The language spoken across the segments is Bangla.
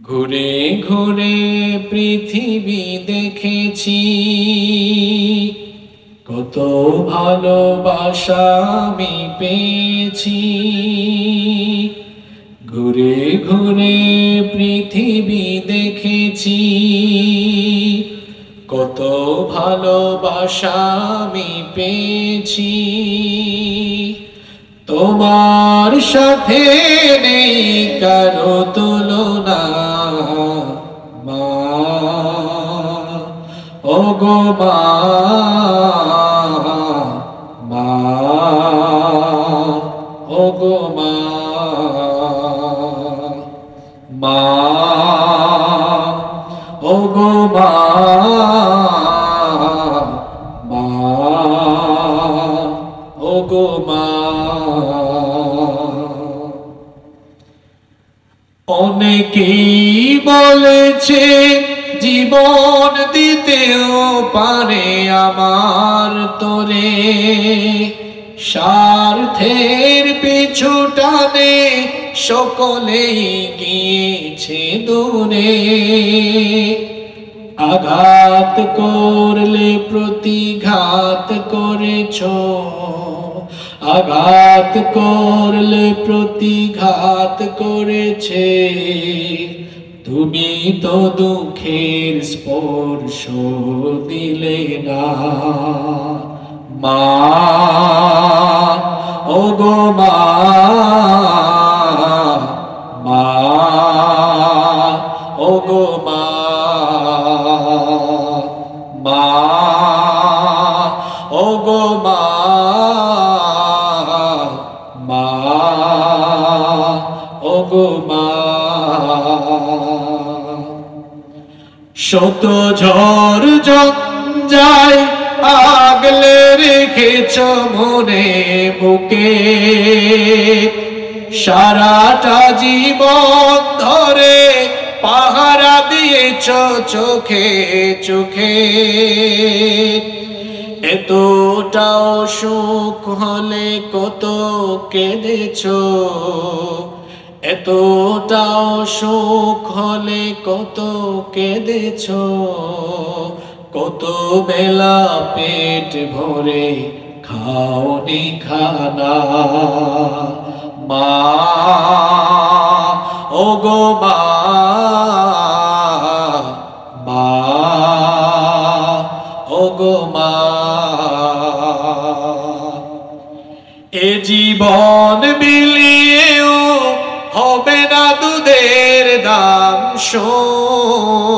ঘুরে ঘুরে পৃথিবী দেখেছি, কত ভালোবাসা আমি পেয়েছি। ঘুরে ঘুরে পৃথিবী দেখেছি, কত ভালোবাসা আমি পেয়েছি। তোমার সাথে নেই কারো তুলনা মা, ওগো মা, মা, ওগো মা, মা, ওগো মা, মা, ওগো মা। অনেকেই বলেছে জীবন দিতেও পারে আমার তোরে, স্বার্থের পিছু টানে সকলেই গিয়েছে দূরে। আঘাত করলে প্রতিঘাত করেছ, আঘাত করলে প্রতিঘাত করেছে। তুমি তো দুঃখের স্পর্শ দিলে না মা, ওগো মা, মা, ওগো মা, মা, ওগো মা, মা, ওগো মা। শত ঝড় জঞ্জাল আগলে রেখেছ মনে বুকে, সারাটা জীবন ধরে পাহারা দিয়েছ চোখে চোখে। এতটাও সুখ হলে কত কেঁদেছ, এতটাও সুখ হলে কত কেঁদেছ। কত বেলা পেট ভরে খাওনি খানা মা, ওগো মা, মা, ওগো মা। এ জীবন বিলিয়েও হবে না দুধের দাম শোধ।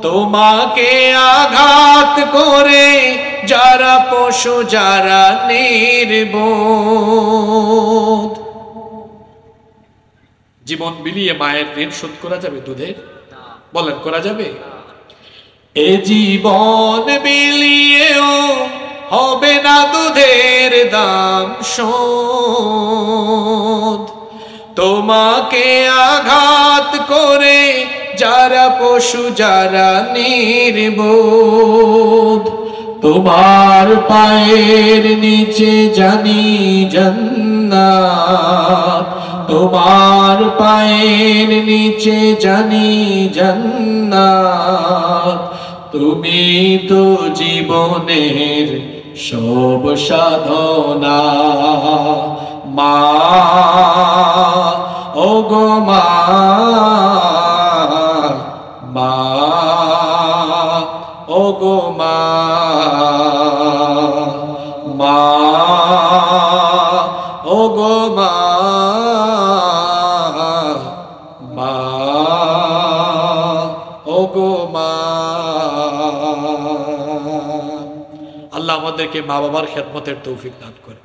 তোমাকে আঘাত করে যারা পশু, যারা নির্বোধ। জীবন বিলিয়ে মায়ের ঋণ শোধ করা যাবে দুধের? বলেন, করা যাবে? এ জীবন বিলিয়েও হবে না দুধের দাম শোধ। তোমাকে আঘাত করে যারা পশু, যারা নির্বোধ। তোমার পায়ের নিচে জানি জান্নাত, তোমার পায়ের নিচে জানি জান্নাত। তুমি তো জীবনের সব সাধনা মা, ওগো মা, মা, ওগো মা, মা, ওগো মা, মা, ওগো মা। আল্লাহ আমাদেরকে মা বাবার খেদমতের তৌফিক দান করে।